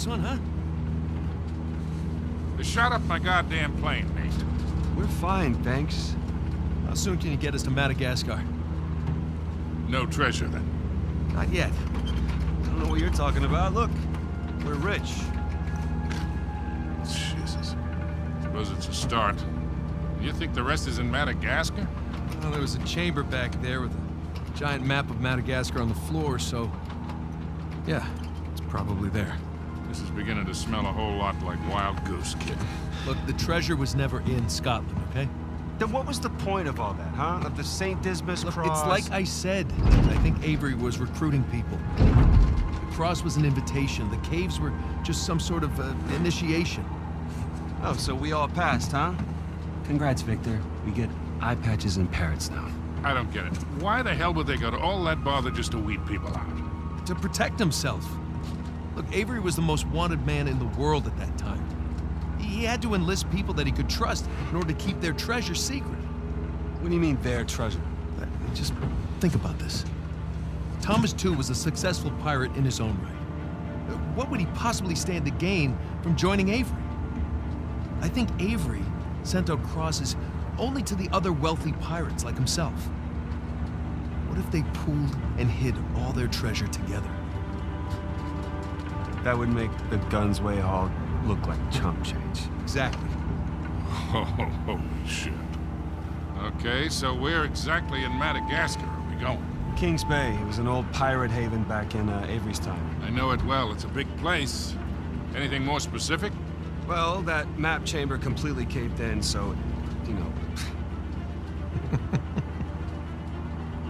close one, huh? They shot up my goddamn plane, Nate. We're fine, thanks. How soon can you get us to Madagascar? No treasure, then. Not yet. I don't know what you're talking about. Look, we're rich. Jesus. Suppose it's a start. You think the rest is in Madagascar? Well, there was a chamber back there with a giant map of Madagascar on the floor, so... yeah, it's probably there. This is beginning to smell a whole lot like Wild Goose, kid. Look, the treasure was never in Scotland, okay? Then what was the point of all that, huh? Of the St. Dismas Look, cross? it's like I said. I think Avery was recruiting people. The cross was an invitation. The caves were just some sort of initiation. Oh, so we all passed, huh? Congrats, Victor. We get eye patches and parrots now. I don't get it. Why the hell would they go to all that bother just to weed people out? To protect himself. Look, Avery was the most wanted man in the world at that time. He had to enlist people that he could trust in order to keep their treasure secret. What do you mean, their treasure? Just think about this. Thomas, too, was a successful pirate in his own right. What would he possibly stand to gain from joining Avery? I think Avery sent out crosses only to the other wealthy pirates like himself. What if they pooled and hid all their treasure together? That would make the Gunsway haul look like chump change. Exactly. Oh, holy shit. Okay, so where exactly in Madagascar are we going? Kings Bay. It was an old pirate haven back in Avery's time. I know it well. It's a big place. Anything more specific? Well, that map chamber completely caved in, so, you know...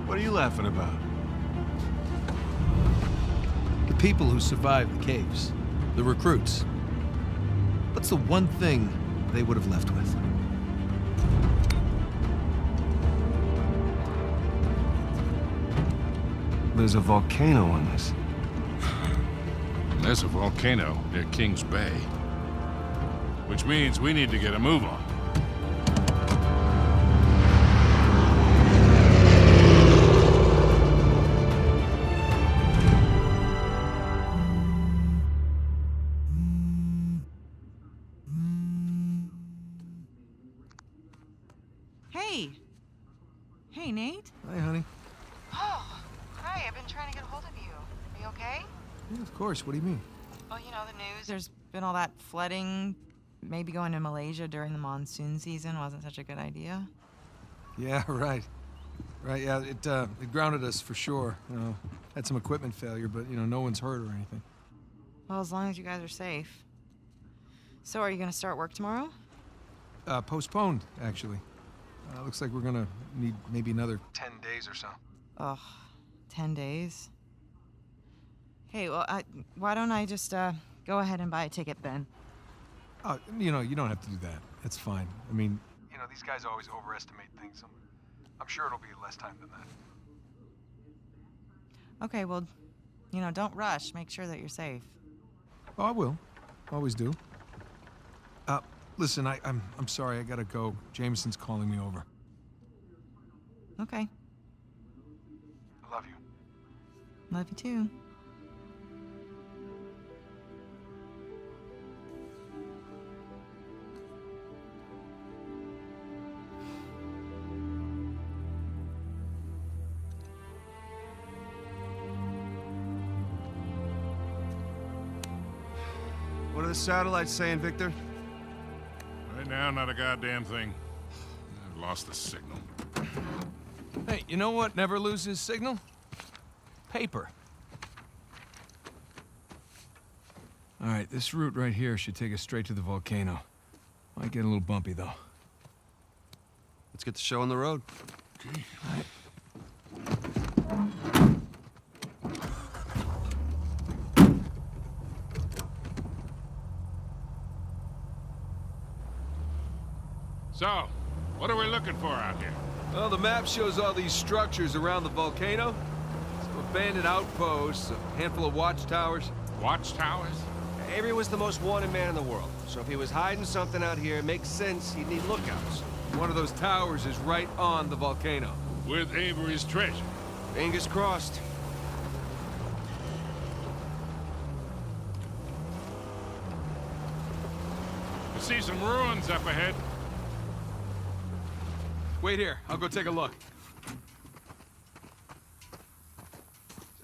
What are you laughing about? The people who survived the caves, the recruits. What's the one thing they would have left with? There's a volcano on this. There's a volcano near Kings Bay. Which means we need to get a move on. Hey. Hey, Nate. Hi, honey. Oh, hi. I've been trying to get a hold of you. Are you okay? Yeah, of course. What do you mean? Well, you know the news. There's been all that flooding. Maybe going to Malaysia during the monsoon season wasn't such a good idea. Yeah, right. Right, yeah, it grounded us for sure. You know, had some equipment failure, but, you know, no one's hurt or anything. Well, as long as you guys are safe. So are you going to start work tomorrow? Postponed, actually. Looks like we're gonna need maybe another 10 days or so. Ugh, 10 days? Hey, well, why don't I just, go ahead and buy a ticket then? You know, you don't have to do that. That's fine. I mean, you know, these guys always overestimate things. I'm sure it'll be less time than that. Okay, well, you know, don't rush. Make sure that you're safe. Oh, I will. Always do. Listen, I'm sorry. I gotta go. Jameson's calling me over. Okay. I love you. Love you too. What are the satellites saying, Victor? Right now, not a goddamn thing. I've lost the signal. Hey, you know what never loses signal? Paper. All right, this route right here should take us straight to the volcano. Might get a little bumpy, though. Let's get the show on the road. Okay. All right. So, what are we looking for out here? Well, the map shows all these structures around the volcano. Some abandoned outposts, a handful of watchtowers. Watchtowers? Avery was the most wanted man in the world, so if he was hiding something out here, it makes sense he'd need lookouts. One of those towers is right on the volcano. With Avery's treasure. Fingers crossed. I see some ruins up ahead. Wait here. I'll go take a look.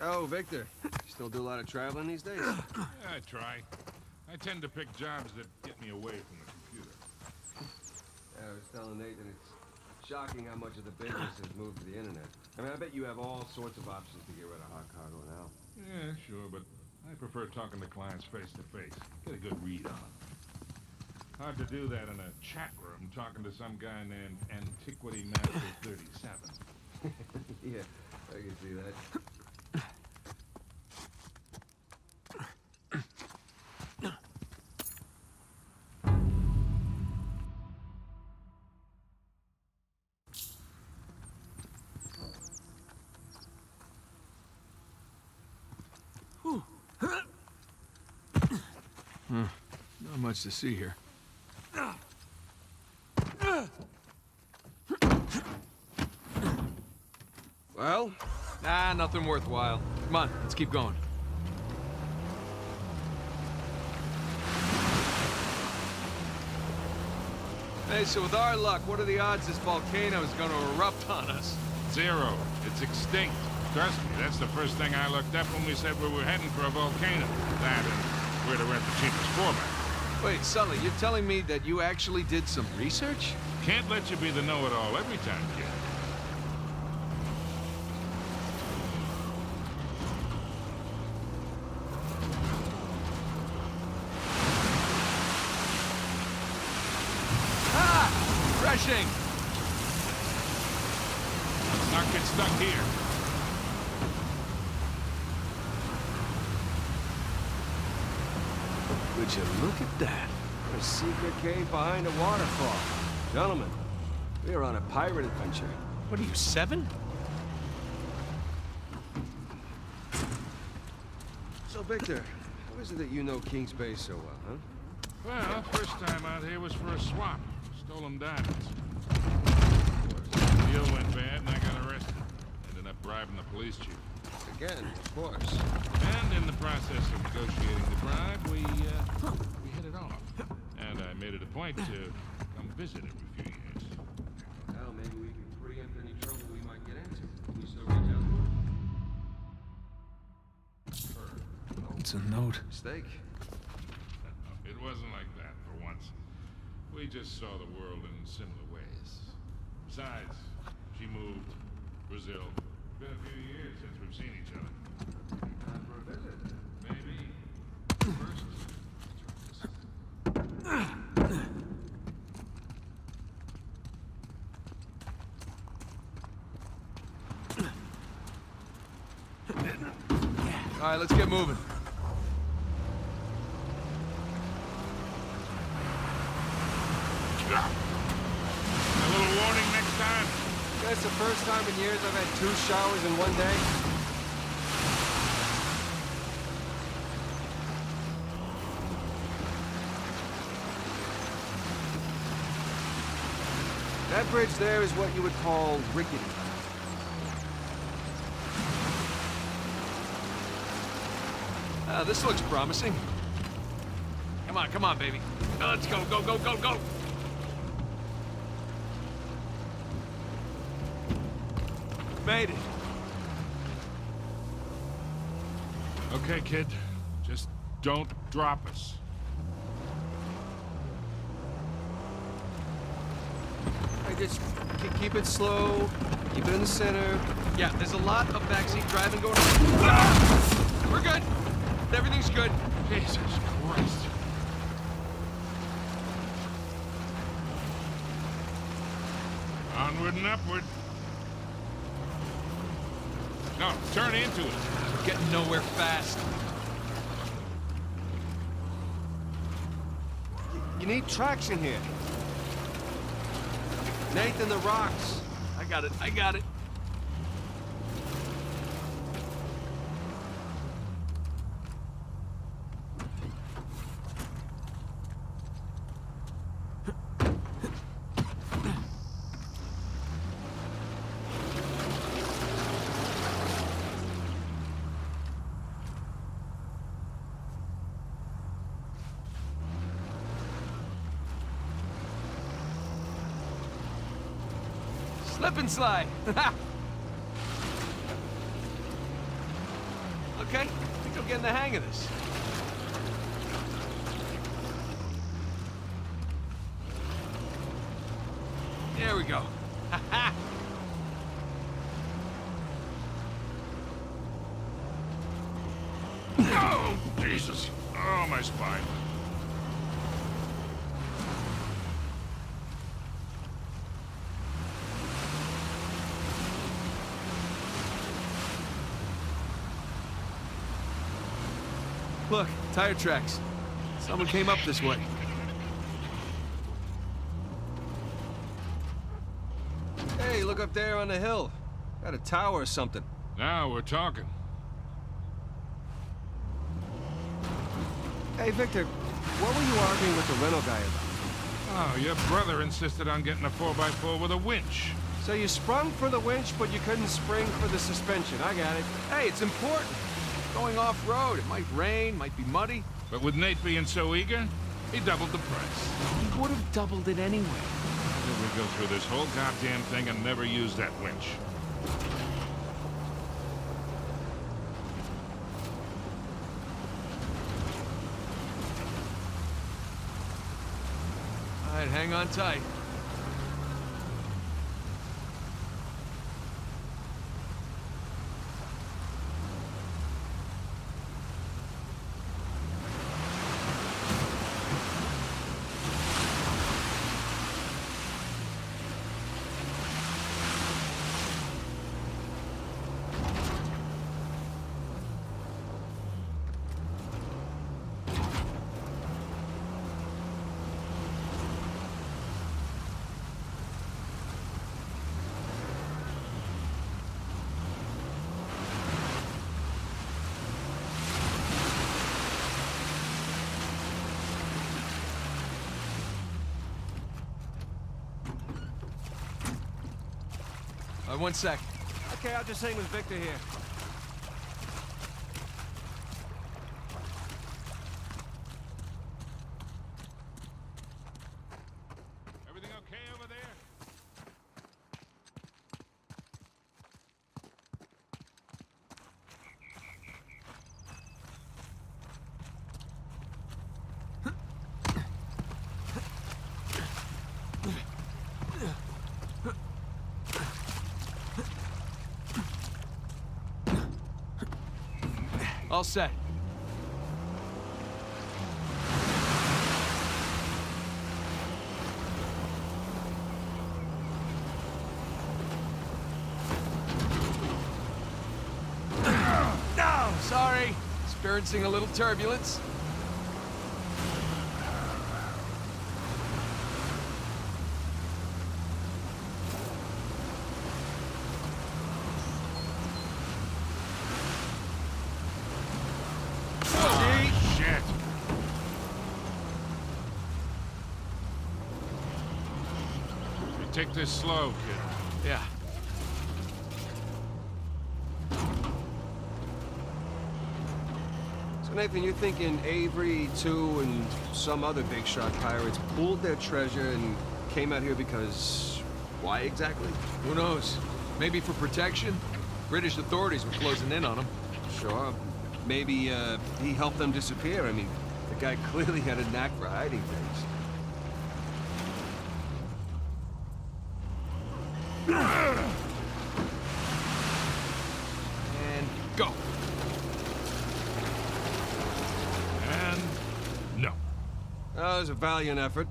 Oh, Victor, you still do a lot of traveling these days? Yeah, I try. I tend to pick jobs that get me away from the computer. Yeah, I was telling Nathan it's shocking how much of the business has moved to the internet. I mean, I bet you have all sorts of options to get rid of hot cargo now. Yeah, sure, but I prefer talking to clients face to face. Get a good read on them. Hard to do that in a chat room talking to some guy named Antiquity Master 37. Yeah, I can see that. Not much to see here. Well? Nah, nothing worthwhile. Come on, let's keep going. Hey, so with our luck, what are the odds this volcano is going to erupt on us? 0. It's extinct. Trust me, that's the first thing I looked up when we said we were heading for a volcano. That and where to rent the cheapest four-back. Wait, Sully, you're telling me that you actually did some research? Can't let you be the know-it-all every time, kid. Crashing! Let's not get stuck here. Would you look at that? A secret cave behind a waterfall. Gentlemen, we are on a pirate adventure. What are you, 7? So, Victor, how is it that you know King's Bay so well, huh? Well, first time out here was for a swap. Stolen diamonds. The deal went bad and I got arrested. Ended up bribing the police chief. Again, of course. And in the process of negotiating the bribe, we hit it off. And I made it a point to come visit every few years. Well, maybe we can preempt any trouble we might get into. Can you still reach out to her? It's a note. Mistake? It wasn't like that for once. We just saw the world in similar ways. Besides, she moved. Brazil. Been a few years since we've seen each other. Time for a visit. Maybe. First. All right, let's get moving. A little warning next time. That's the first time in years I've had 2 showers in one day. That bridge there is what you would call rickety. This looks promising. Come on, baby. Let's go, go, go, go, go! Made it. Okay, kid. Just don't drop us. I just keep it slow, keep it in the center. Yeah, there's a lot of backseat driving going on. Ah! We're good. Everything's good. Jesus Christ. Onward and upward. No, turn into it. We're getting nowhere fast. You need traction here. Nathan, the rocks. I got it. Slip and slide. Okay, I think I'm getting the hang of this. There we go. Oh, Jesus. Oh, my spine. Look, tire tracks. Someone came up this way. Hey, look up there on the hill. Got a tower or something. Now we're talking. Hey, Victor, what were you arguing with the rental guy about? Oh, your brother insisted on getting a 4x4 with a winch. So you sprung for the winch, but you couldn't spring for the suspension. I got it. Hey, it's important. Going off-road. It might rain, might be muddy. But with Nate being so eager, he doubled the price. He would have doubled it anyway. Did we go through this whole goddamn thing and never use that winch? All right, hang on tight. One sec. Okay, I'll just hang with Victor here. Everything okay over there? All set. No, sorry. Experiencing a little turbulence. Shit. You take this slow, kid. Yeah. So Nathan, you're thinking Avery, too, and some other big shot pirates pooled their treasure and came out here because... why exactly? Who knows? Maybe for protection? British authorities were closing in on them. Sure. Maybe, he helped them disappear. I mean, the guy clearly had a knack for hiding things. And go. And no. Oh, it was a valiant effort.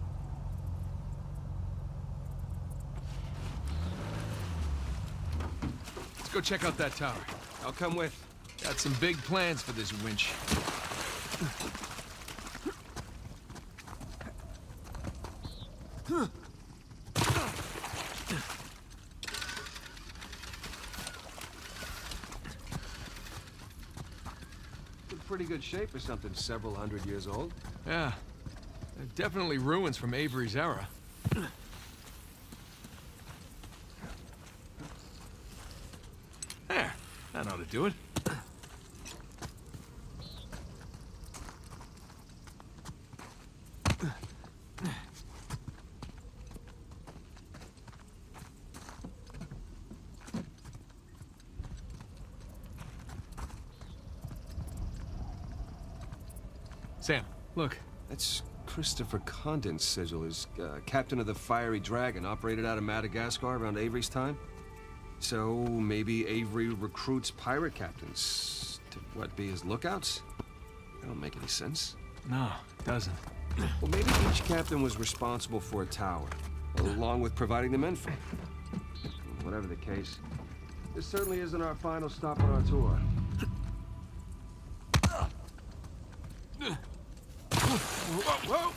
Let's go check out that tower. I'll come with. Got some big plans for this winch. In pretty good shape for something several hundred years old. Yeah. Definitely ruins from Avery's era. There. That ought to do it. Look. That's Christopher Condon's sigil. Is captain of the Fiery Dragon, operated out of Madagascar around Avery's time. So maybe Avery recruits pirate captains to, what, be his lookouts? That don't make any sense. No, it doesn't. Well, maybe each captain was responsible for a tower, along with providing them info. Whatever the case, this certainly isn't our final stop on our tour. Whoa!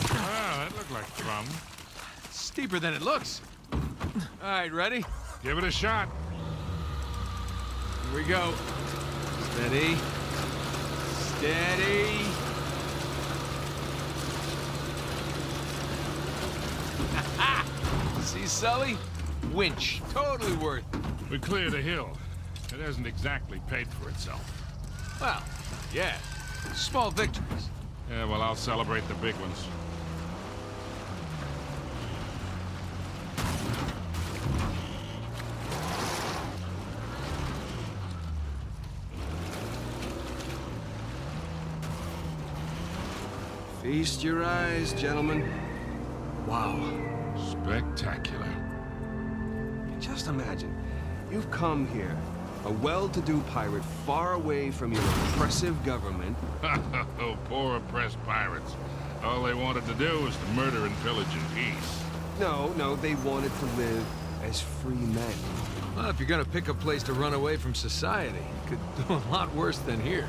Ah, that looked like fun. Steeper than it looks. All right, ready? Give it a shot. Here we go. Steady. Steady. See, Sully? Winch. Totally worth it. We cleared a hill. It hasn't exactly paid for itself. Well, yeah. Small victories. Yeah, well, I'll celebrate the big ones. Feast your eyes, gentlemen. Wow. Spectacular. Just imagine, you've come here, a well-to-do pirate far away from your oppressive government. Oh, poor oppressed pirates. All they wanted to do was to murder and pillage in peace. No, they wanted to live as free men. Well, if you're gonna pick a place to run away from society, you could do a lot worse than here.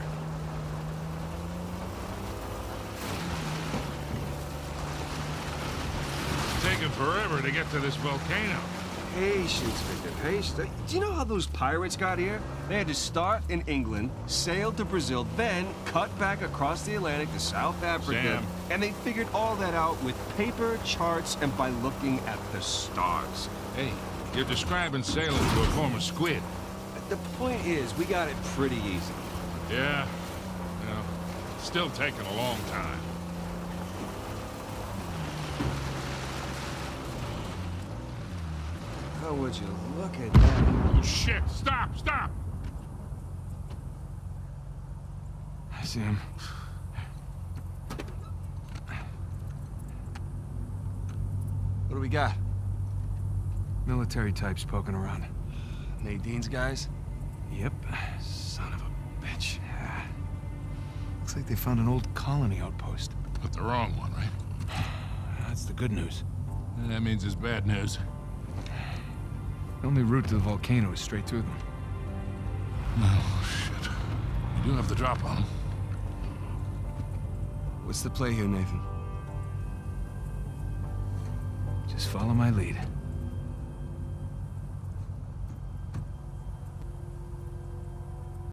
It's taken forever to get to this volcano. Patience, Victor, patience. Do you know how those pirates got here? They had to start in England, sail to Brazil, then cut back across the Atlantic to South Africa. Sam. And they figured all that out with paper, charts, and by looking at the stars. Hey, you're describing sailing to a former squid. The point is, we got it pretty easy. Yeah. Well, it's still taking a long time. How would you look at that? Oh, shit! Stop! I see him. What do we got? Military types poking around. Nadine's guys? Yep. Son of a bitch. Yeah. Looks like they found an old colony outpost. But the wrong one, right? That's the good news. That means it's bad news. The only route to the volcano is straight through them. Oh, shit. You do have the drop on them. What's the play here, Nathan? Just follow my lead.